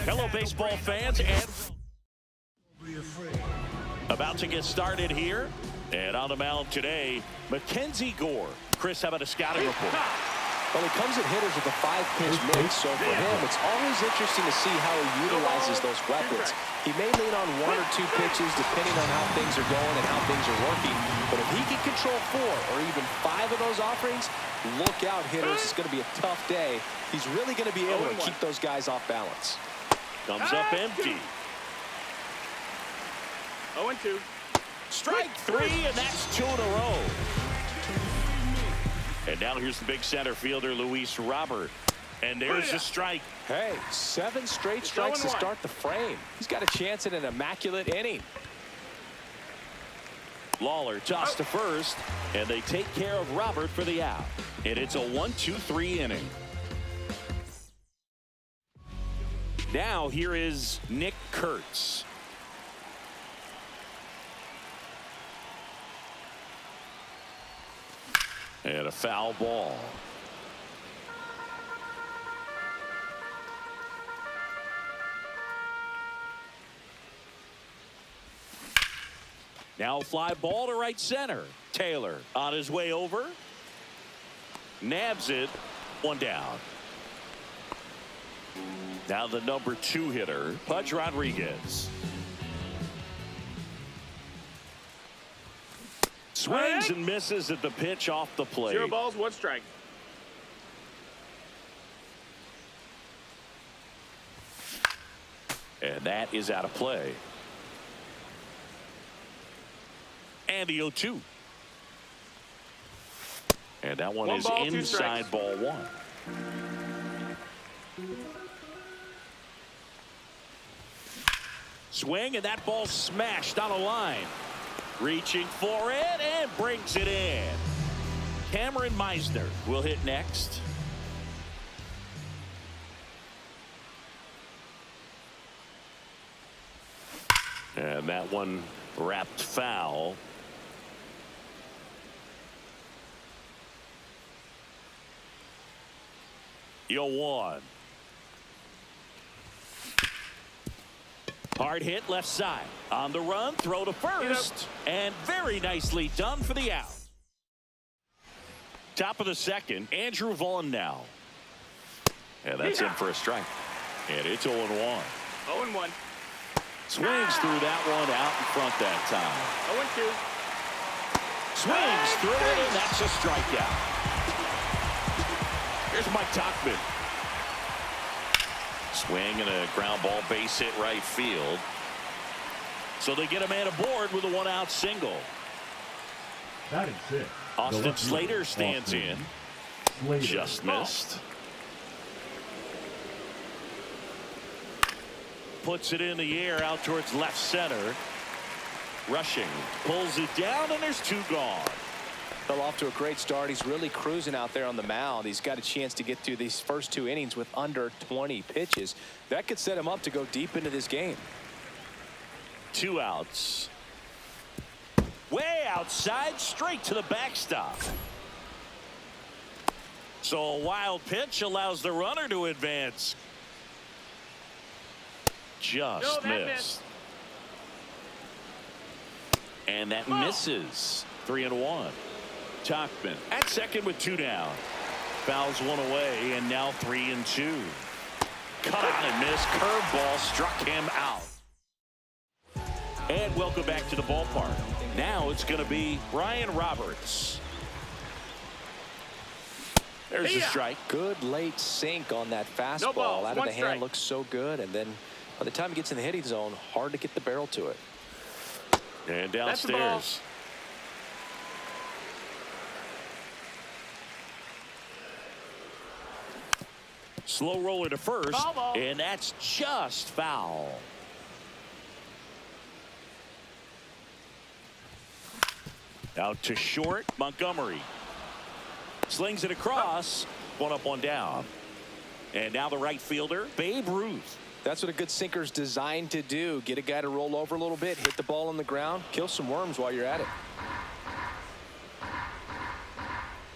Hello, baseball fans, and about to get started here. And on the mound today, Mackenzie Gore. Chris, how about a scouting report? Well, he comes at hitters with a 5-pitch mix, so for him, it's always interesting to see how he utilizes those weapons. He may lean on 1 or 2 pitches depending on how things are going and how things are working. But if he can control 4 or even 5 of those offerings, look out, hitters. It's going to be a tough day. He's really going to be able to keep those guys off balance. Comes up empty. 0-2. Strike 3, and that's 2 in a row. And now here's the big center fielder, Luis Robert. And there's the strike. Hey, 7 straight strikes to start the frame. He's got a chance at an immaculate inning. Lawler tossed to first, and they take care of Robert for the out. And it's a 1-2-3 inning. Now here is Nick Kurtz. And a foul ball. Now a fly ball to right center. Taylor on his way over. Nabs it. 1 down. Now the number 2 hitter, Pudge Rodriguez. Swings and misses at the pitch off the plate. 0 balls, 1 strike. And that is out of play. And the 0-2. And that one is ball, inside ball 1. Swing, and that ball smashed on a line. Reaching for it and brings it in. Cameron Meisner will hit next. And that one wrapped foul. Yo, 1. Hard hit left side. On the run, throw to first. And very nicely done for the out. Top of the second, Andrew Vaughn now. And that's in for a strike. And it's 0-1. 0-1. Swings through that one out in front that time. 0-2. Swings through it, and that's a strikeout. Here's Mike Tauchman. Swing and a ground ball base hit right field. So they get a man aboard with a 1-out single. Batting 6. Austin Slater stands in. Just missed. Puts it in the air out towards left center. Rushing. Pulls it down, and there's 2 gone. Fell off to a great start. He's really cruising out there on the mound. He's got a chance to get through these first 2 innings with under 20 pitches. That could set him up to go deep into this game. 2 outs. Way outside, straight to the backstop. So a wild pitch allows the runner to advance. Just missed. And that misses. 3-1. Tauchman at second with 2 down. Fouls 1 away, and now 3-2. Cut out and missed. Curveball struck him out. And welcome back to the ballpark. Now it's going to be Brian Roberts. There's the strike. Good late sink on that fastball. Out of the hand, looks so good, and then by the time he gets in the hitting zone, hard to get the barrel to it. And downstairs. Slow roller to first, and that's just foul. Out to short, Montgomery. Slings it across, 1 up, 1 down. And now the right fielder, Babe Ruth. That's what a good sinker's designed to do. Get a guy to roll over a little bit, hit the ball on the ground, kill some worms while you're at it.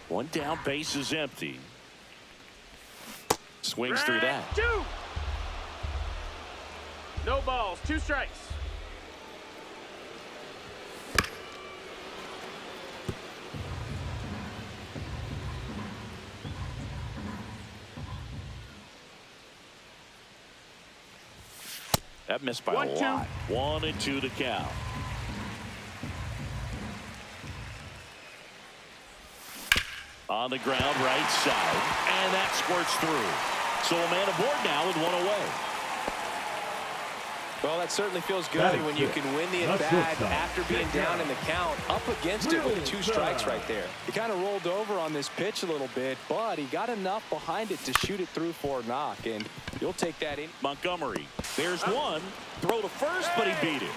1 down, base is empty. Swings through that. 2. No balls, 2 strikes. That missed by a 1-2. lot. 1-2 to count. On the ground, right side, and that squirts through. So a man aboard now with 1 away. Well, that certainly feels good when you can win the at-bat after being down in the count, up against it with 2 strikes right there. He kind of rolled over on this pitch a little bit, but he got enough behind it to shoot it through for a knock, and you'll take that in. Montgomery, there's one. Throw to first, but he beat it.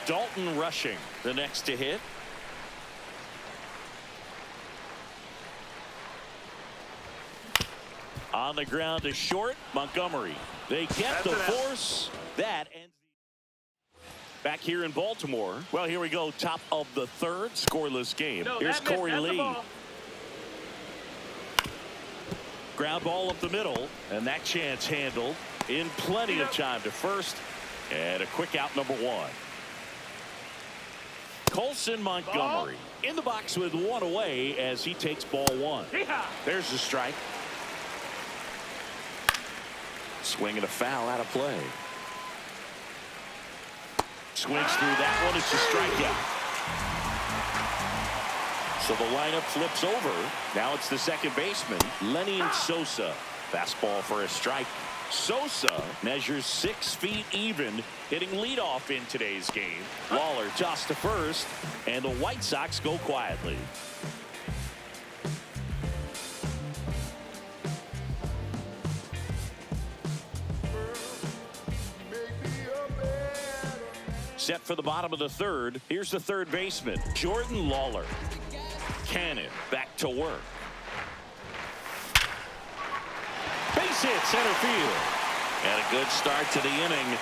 Dalton rushing, the next to hit. On the ground to short, Montgomery. They get the force. That ends. Back here in Baltimore. Well, here we go. Top of the 3rd, scoreless game. Here's Corey Lee. Ground ball up the middle, and that chance handled in plenty of time to first. And a quick out, number 1. Colson Montgomery in the box with 1 away as he takes ball 1. There's the strike. Swing and a foul out of play. Swings through that one. It's a strikeout. So the lineup flips over. Now it's the second baseman, Lenny Sosa. Fastball for a strike. Sosa measures 6 feet even, hitting leadoff in today's game. Lawler tossed to first, and the White Sox go quietly. Set for the bottom of the 3rd. Here's the 3rd baseman, Jordan Lawler. Cannon back to work. Base hit center field. And a good start to the inning.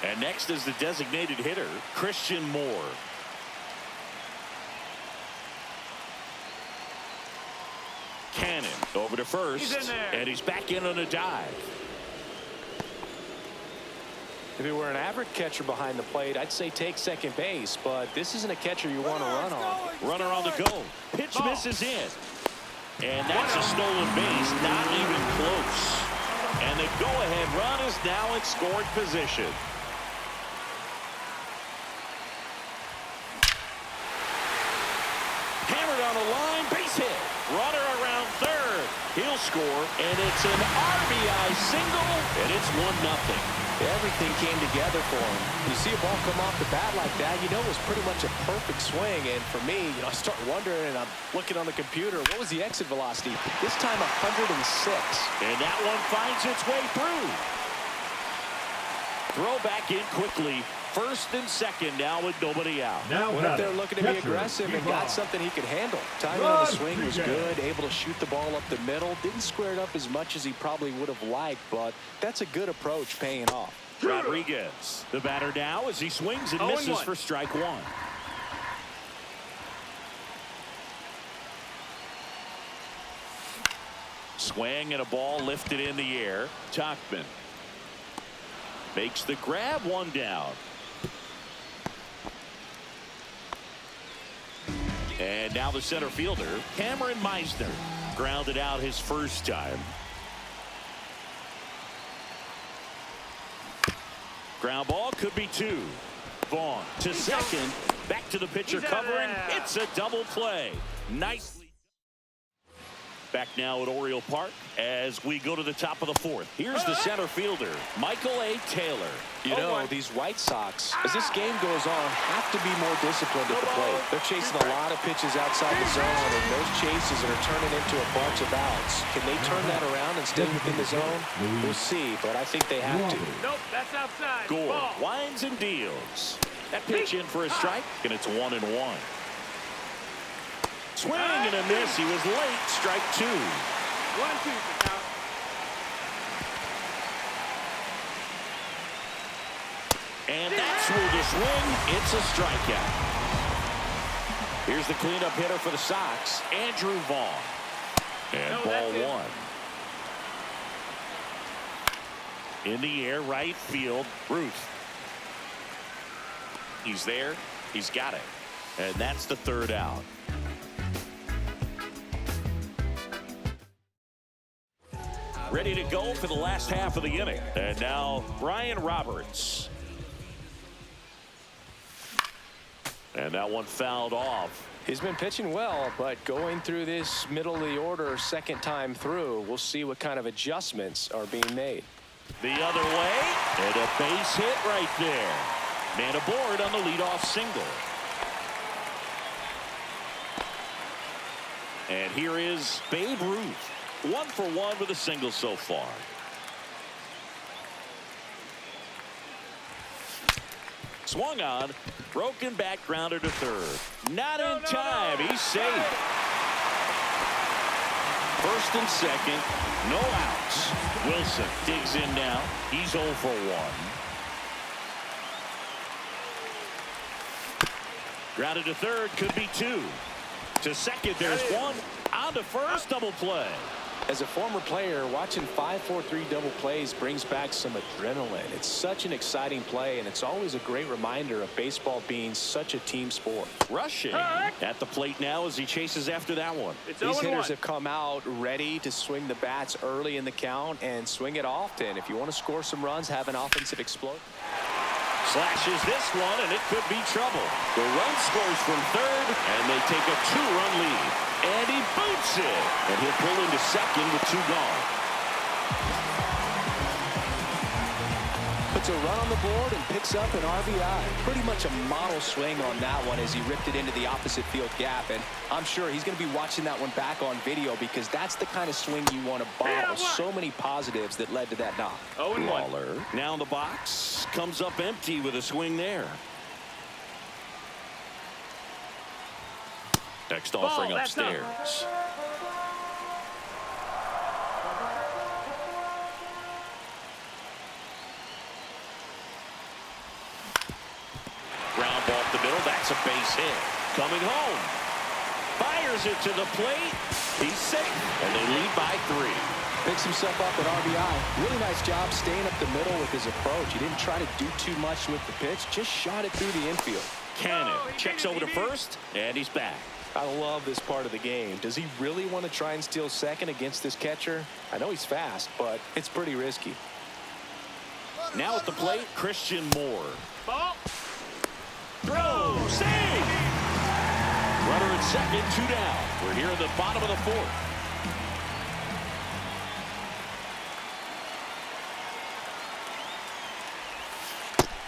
And next is the designated hitter, Christian Moore. Cannon over to first. And he's back in on a dive. If he were an average catcher behind the plate, I'd say take second base, but this isn't a catcher you want to run on. Runner on the go. Pitch misses in. And that's a stolen base, not even close. And the go-ahead run is now in scoring position. Hammered on the line, base hit. Runner around 3rd. He'll score, and it's an RBI single, and it's 1-0. Everything came together for him. You see a ball come off the bat like that, you know it was pretty much a perfect swing. And for me, I start wondering, and I'm looking on the computer, what was the exit velocity? This time 106. And that one finds its way through. Throw back in quickly. First and second now with nobody out. Now went up there looking to be aggressive and got something he could handle. Timing on the swing was good, able to shoot the ball up the middle. Didn't square it up as much as he probably would have liked, but that's a good approach paying off. Rodriguez, the batter now as he swings and misses for strike 1. Swing and a ball lifted in the air. Tachman makes the grab, 1 down. And now the center fielder, Cameron Meisner, grounded out his first time. Ground ball could be 2. Vaughn to second. Back to the pitcher covering. It's a double play. Nicely. Back now at Oriole Park as we go to the top of the 4th. Here's the center fielder, Michael A. Taylor. You know, these White Sox, as this game goes on, have to be more disciplined at the plate. They're chasing a lot of pitches outside the zone, and those chases are turning into a bunch of outs. Can they turn that around and stay within the zone? We'll see, but I think they have to. Nope, that's outside. Gore Ball. winds and deals. That pitch in for a strike, and it's 1-1. Swing and a miss. He was late. Strike 2. 1-2 for count. And that's through the swing. It's a strikeout. Here's the cleanup hitter for the Sox, Andrew Vaughn. And No, ball that's it. one. In the air, right field, Ruth. He's there. He's got it. And that's the third out. Ready to go for the last half of the inning. And now Brian Roberts. And that one fouled off. He's been pitching well, but going through this middle of the order second time through, we'll see what kind of adjustments are being made. The other way, and a base hit right there. Man aboard on the leadoff single. And here is Babe Ruth. 1 for 1 with a single so far. Swung on, broken back, grounder to third. Not in time. He's safe. First and second, no outs. Wilson digs in now. He's 0 for 1. Grounded to third, could be 2. To second, there's 1. On to first, double play. As a former player, watching 5-4-3 double plays brings back some adrenaline. It's such an exciting play, and it's always a great reminder of baseball being such a team sport. Rushing at the plate now as he chases after that one. It's These 0-1. hitters have come out ready to swing the bats early in the count and swing it often. If you want to score some runs, have an offensive explosion. Slashes this one, and it could be trouble. The run scores from third, and they take a 2-run lead. And he boots it. And he'll pull into second with 2 gone. Puts a run on the board and picks up an RBI. Pretty much a model swing on that one as he ripped it into the opposite field gap. And I'm sure he's going to be watching that one back on video because that's the kind of swing you want to bottle. So many positives that led to that knock. 0-1. Waller now in the box. Comes up empty with a swing there. Next offering that's up. upstairs. Ground ball up the middle. That's a base hit. Coming home. Fires it to the plate. He's safe. And they lead by 3. Picks himself up at RBI. Really nice job staying up the middle with his approach. He didn't try to do too much with the pitch. Just shot it through the infield. Cannon checks over to first, and he's back. I love this part of the game. Does he really want to try and steal second against this catcher? I know he's fast, but it's pretty risky. Now at the plate, Christian Moore. Ball. Throw, save! Runner at second, 2 down. We're here in the bottom of the 4th.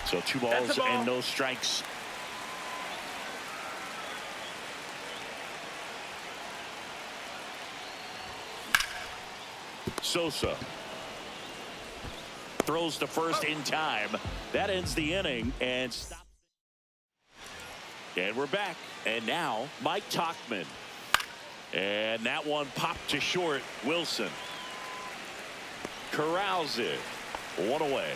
So 2 balls and no strikes. Sosa throws to first in time. That ends the inning and stops. And we're back. And now Mike Tauchman. And that one popped to short. Wilson corrals it. 1 away.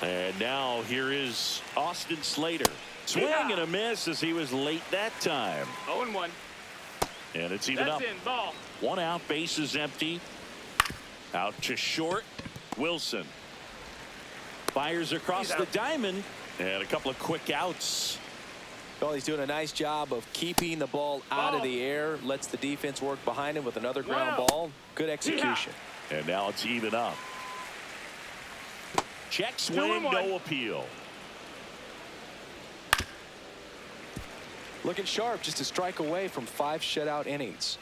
And now here is Austin Slater. Swing and a miss as he was late that time. 0-1. And it's even up. That's in. Ball. 1 out, bases empty. Out to short. Wilson fires across the diamond, and a couple of quick outs. Well, he's doing a nice job of keeping the ball out of the air. Lets the defense work behind him with another ground ball. Good execution. And now it's even up. Check swing, no appeal. Looking sharp, just a strike away from 5 shutout innings.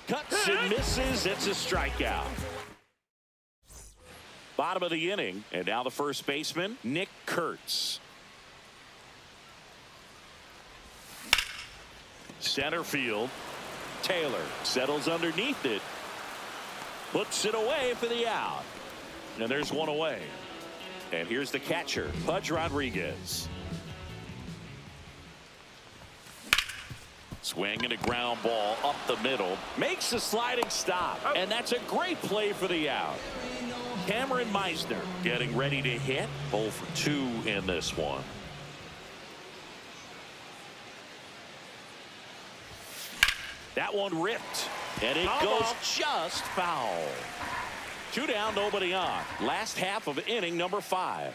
Cuts and misses. It's a strikeout. Bottom of the inning, and now the first baseman, Nick Kurtz. Center field, Taylor settles underneath it, puts it away for the out, and there's 1 away. And here's the catcher, Pudge Rodriguez. Swing and a ground ball up the middle, makes a sliding stop, and that's a great play for the out. Cameron Meisner getting ready to hit. 0 for 2 in this one. That one ripped. And it goes just foul. 2 down, nobody on. Last half of inning number 5.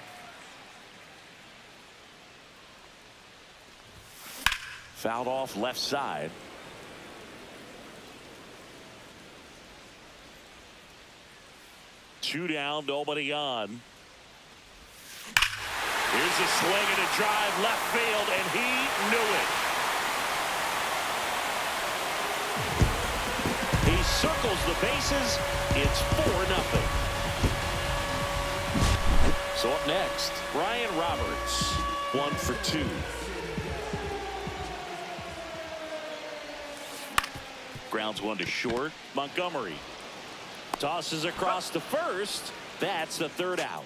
Fouled off left side. Two down, nobody on. Here's a swing and a drive left field, and he knew it. He circles the bases. It's 4-0. So up next, Brian Roberts, 1 for 2. Grounds one to short. Montgomery tosses across to first. That's the 3rd out.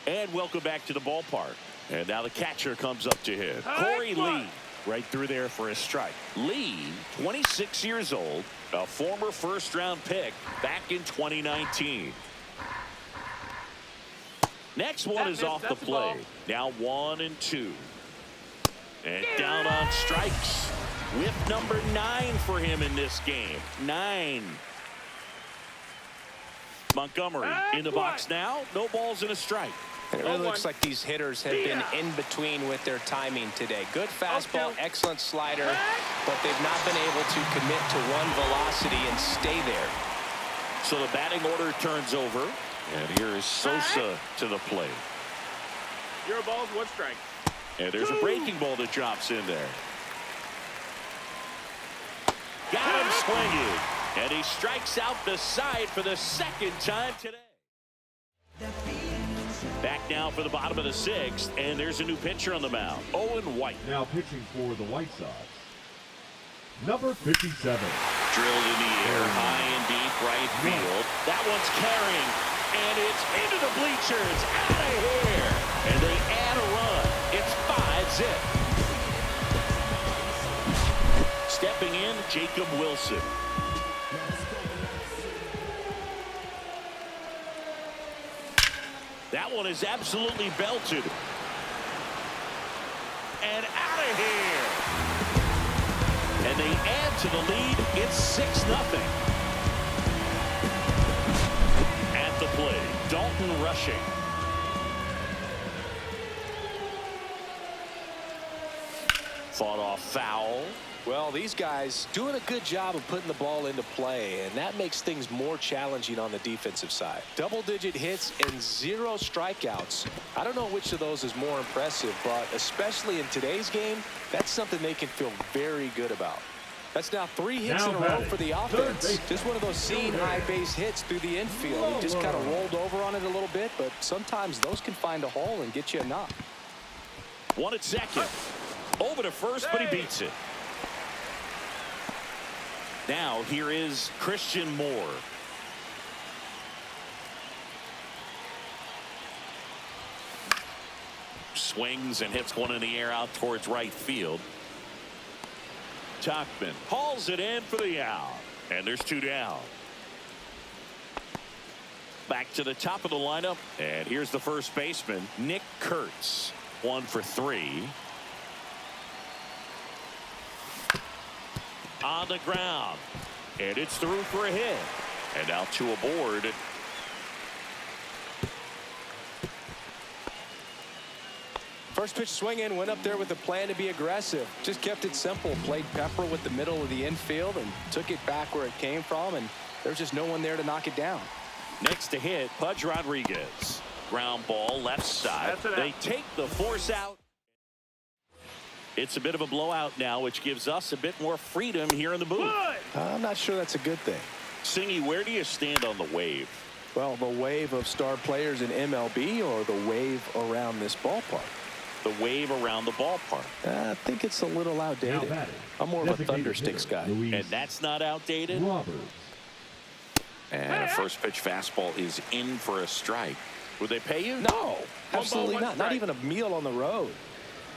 And welcome back to the ballpark. And now the catcher comes up to hit. Corey Lee right through there for a strike. Lee, 26 years old, a former first-round pick back in 2019. Next one is off the play. Now 1-2. And down on strikes. Whip number 9 for him in this game. 9. Montgomery in the box now. No balls and a strike. It really looks like these hitters have been in between with their timing today. Good fastball, excellent slider, but they've not been able to commit to one velocity and stay there. So the batting order turns over. And here is Sosa to the plate. 0 balls, 1 strike. And there's a breaking ball that drops in there. Got him swinging. And he strikes out the side for the 2nd time today. Back now for the bottom of the 6th. And there's a new pitcher on the mound. Owen White. Now pitching for the White Sox, number 57. Drilled in the air, high and deep right field. That one's carrying. And it's into the bleachers. Out of here. And they add a run. It's 5-zip. Stepping in, Jacob Wilson. That one is absolutely belted. And out of here. And they add to the lead. It's 6-0. At the play, Dalton rushing. Fought off foul. Well, these guys doing a good job of putting the ball into play, and that makes things more challenging on the defensive side. Double-digit hits and 0 strikeouts. I don't know which of those is more impressive, but especially in today's game, that's something they can feel very good about. That's now 3 hits in a row for the offense. Just one of those seeing high base hits through the infield. He just kind of rolled over on it a little bit, but sometimes those can find a hole and get you a knock. 1 at second. Over to first, but he beats it. Now here is Christian Moore. Swings and hits one in the air out towards right field. Tauchman hauls it in for the out. And there's 2 down. Back to the top of the lineup. And here's the first baseman, Nick Kurtz. 1 for 3. On the ground. And it's through for a hit. And now 2 aboard. First pitch swinging, went up there with a plan to be aggressive. Just kept it simple. Played pepper with the middle of the infield and took it back where it came from. And there's just no one there to knock it down. Next to hit, Pudge Rodriguez. Ground ball left side. They take the force out. It's a bit of a blowout now, which gives us a bit more freedom here in the booth. I'm not sure that's a good thing. Singy, where do you stand on the wave? Well, the wave of star players in MLB or the wave around this ballpark? The wave around the ballpark. I think it's a little outdated. I'm more of a thundersticks guy. And that's not outdated? Roberts. And a first pitch fastball is in for a strike. Would they pay you? No, absolutely not. Not even a meal on the road.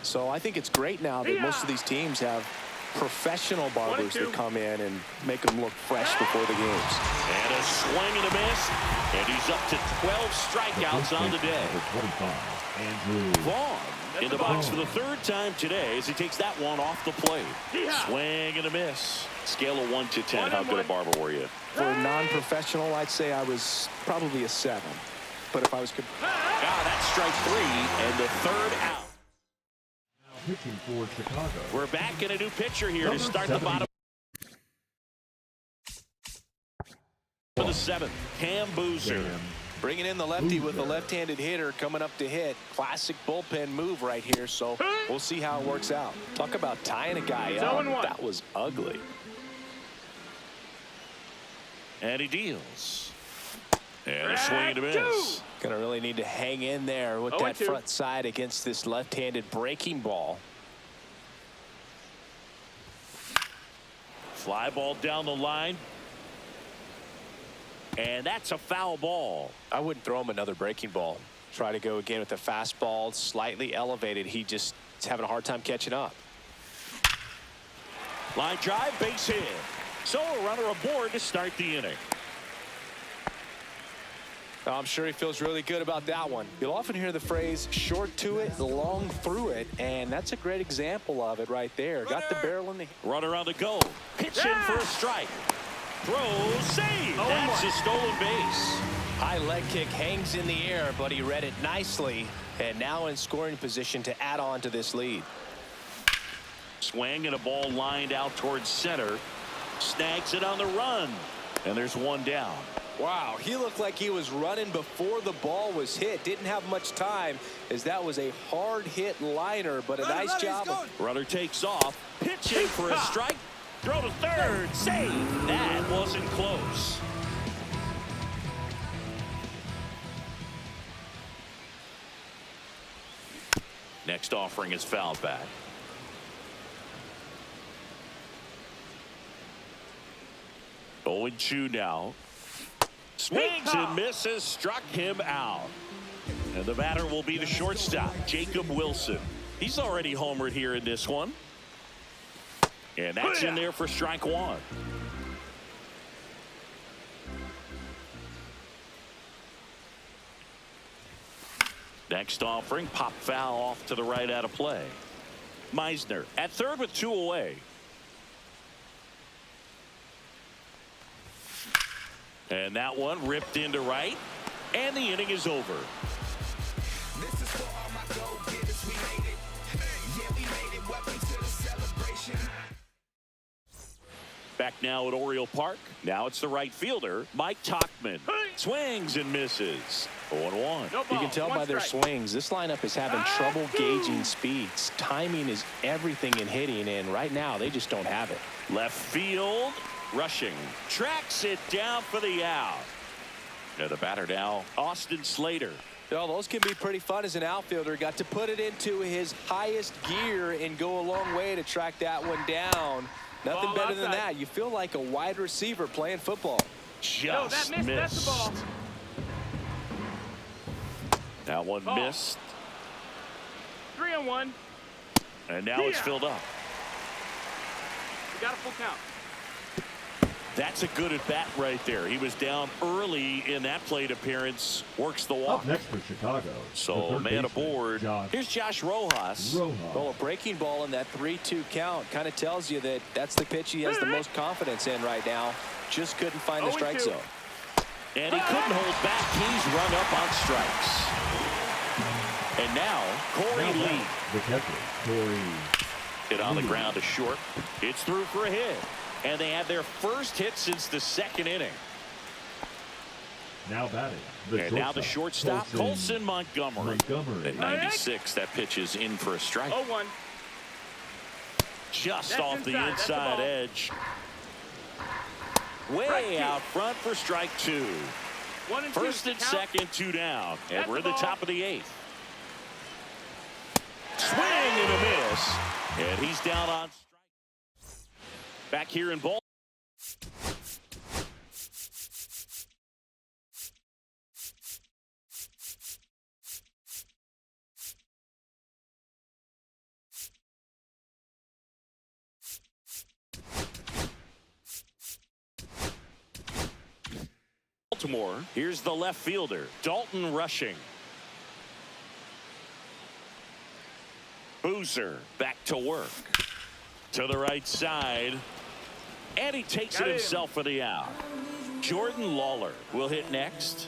So I think it's great now that most of these teams have professional barbers 22. that come in and make them look fresh before the games. And a swing and a miss. And he's up to 12 strikeouts on the day. Number 25, Andrew Vaughn in the the box ball. for the third time today as he takes that one off the plate. Yeah. Swing and a miss. Scale of 1 to 10. How good a barber were you? For a non-professional, I'd say I was probably a 7. But if I was... That's strike 3 and the third out. now pitching for Chicago. We're back in a new pitcher here to Number start the 70. bottom for the 7th. Cam Boozer. Cam Bringing in the lefty with a Boozer. left-handed hitter coming up to hit. Classic bullpen move right here, so we'll see how it works out. Talk about tying a guy It's up. 0-1. That was ugly. And he deals. And a swing and a miss. Gonna really need to hang in there with that 0-2. front side against this left-handed breaking ball. Fly ball down the line. And that's a foul ball. I wouldn't throw him another breaking ball. Try to go again with the fastball, slightly elevated. He just is having a hard time catching up. Line drive, base hit. So a runner aboard to start the inning. I'm sure he feels really good about that one. You'll often hear the phrase short to it, long through it, and that's a great example of it right there. Got the barrel in the... Runner on the go. Pitching for a strike. Throw, save. That's a stolen base. High leg kick hangs in the air, but he read it nicely, and now in scoring position to add on to this lead. Swing and a ball lined out towards center. Snags it on the run. And there's one down. Wow, he looked like he was running before the ball was hit. Didn't have much time as that was a hard hit liner, but a nice job. Runner takes off. Pitching for a strike. Throw to third. Save. That wasn't close. Next offering is fouled back. Oh, 0-2 now. Swings and misses, struck him out. And the batter will be the shortstop, Jacob Wilson. He's already homered here in this one. And that's in there for strike 1. Next offering, pop foul off to the right out of play. Meisner at third with 2 away. And that one ripped into right. And the inning is over. This is for all my go-getters. We made it. Yeah, we made it. Welcome to the celebration. Back now at Oriole Park. Now it's the right fielder, Mike Tauchman. Swings and misses. 0-1. No You ball. can tell One by their strike. swings, this lineup is having trouble gauging speeds. Timing is everything in hitting, and right now they just don't have it. Left field. Rushing. Tracks it down for the out. And the batter now, Austin Slater. Well, those can be pretty fun as an outfielder. Got to put it into his highest gear and go a long way to track that one down. Nothing Ball better than outside. that. You feel like a wide receiver playing football. Just No, that missed. That's the ball. That one Ball. missed. 3-1. And now it's Yeah. filled up. We got a full count. That's a good at bat right there. He was down early in that plate appearance. Works the walk. Up next for Chicago. So the third man baseman, aboard. Josh Here's Josh Rojas. Well, a breaking ball in that 3-2 count kind of tells you that that's the pitch he has the most confidence in right now. Just couldn't find the strike 0-2. zone. And he couldn't hold back. He's run up on strikes. And now Corey Now Lee. back, the catcher, Corey. Hit on the ground to short. It's through for a hit. And they had their first hit since the second inning. Now batting. And now the shortstop, Colson Montgomery. At 96, that pitch is in for a strike. 0-1. Just That's off the inside. That's the inside ball. edge. Way Strike 2. out front for strike 2. 1 and 2. First and Count. second, 2 down. And That's we're in the the ball. top of the 8th. Swing and a miss. And he's down on strike. Back here in Baltimore. Baltimore. Here's the left fielder, Dalton Rushing. Boozer back to work. To the right side. And he takes it himself for the out. Jordan Lawler will hit next.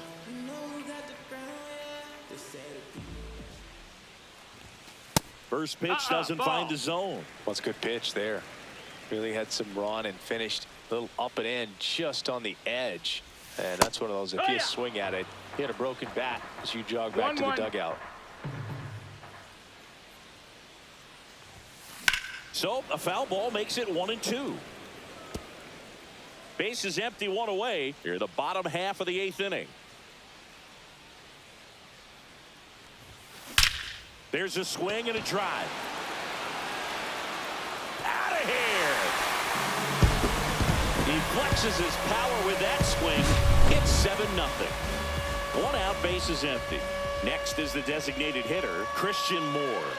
First pitch doesn't find the zone. Well, it's a good pitch there. Really had some run and finished a little up and in just on the edge. And that's one of those, if you swing at it, hit a broken bat as you jog back to the dugout. So a foul ball makes it 1-2. Base is empty, one away. Here the bottom half of the 8th inning. There's a swing and a drive. Out of here. He flexes his power with that swing. It's 7-0. One out, base is empty. Next is the designated hitter, Christian Moore.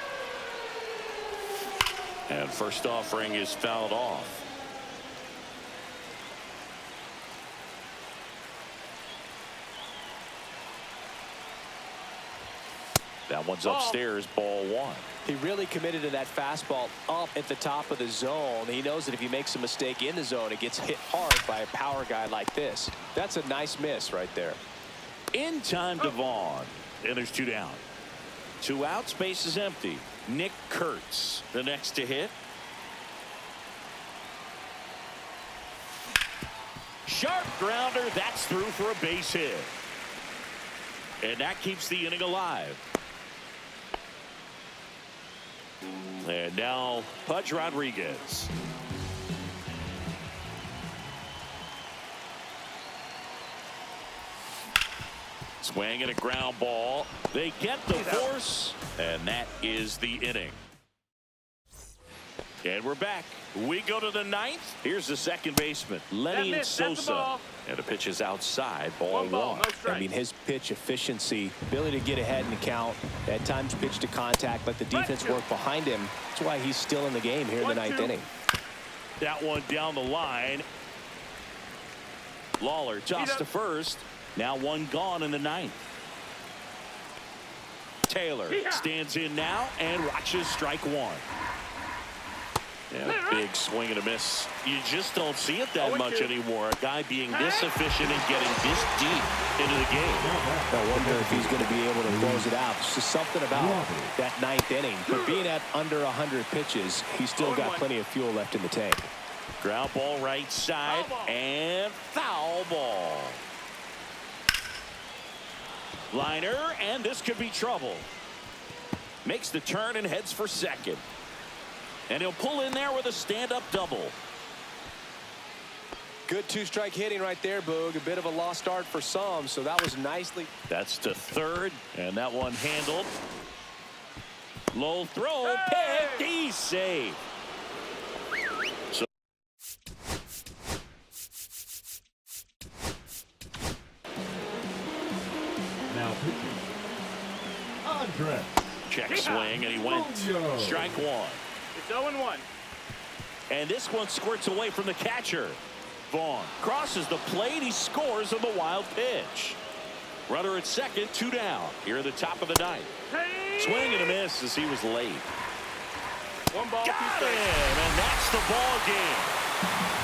And first offering is fouled off. That one's upstairs, ball 1. He really committed to that fastball up at the top of the zone. He knows that if he makes a mistake in the zone, it gets hit hard by a power guy like this. That's a nice miss right there. In time to Vaughn. And there's 2 down. 2 outs, base is empty. Nick Kurtz, the next to hit. Sharp grounder, that's through for a base hit. And that keeps the inning alive. And now Pudge Rodriguez. Swing and a ground ball. They get the force, and that is the inning. And we're back. We go to the 9th. Here's the second baseman, Lenny Sosa. And the pitch is outside, ball 1. I mean, his pitch efficiency, ability to get ahead in the count, at times pitch to contact, let the defense work behind him. That's why he's still in the game here in the 9th inning. That one down the line. Lawler tossed to first. Now 1 gone in the 9th. Taylor stands in now and watches strike 1. Yeah, big swing and a miss. You just don't see it that much anymore. A guy being this efficient and getting this deep into the game. I wonder if he's going to be able to close it out. It's just something about that 9th inning. But being at under 100 pitches, he's still got plenty of fuel left in the tank. Ground ball right side and foul ball. Liner, and this could be trouble. Makes the turn and heads for second. And he'll pull in there with a stand-up double. Good 2-strike hitting right there, Boog. A bit of a lost start for some, so that was nicely. That's to third, and that one handled. Low throw, picked, he's safe. So Now pitching. Andres. check swing, and he went strike 1. It's 0-1. And this one squirts away from the catcher. Vaughn crosses the plate. He scores on the wild pitch. Runner at second, 2 down. Here at the top of the 9th. Swing and a miss as he was late. One ball, Got him, and that's the ball game.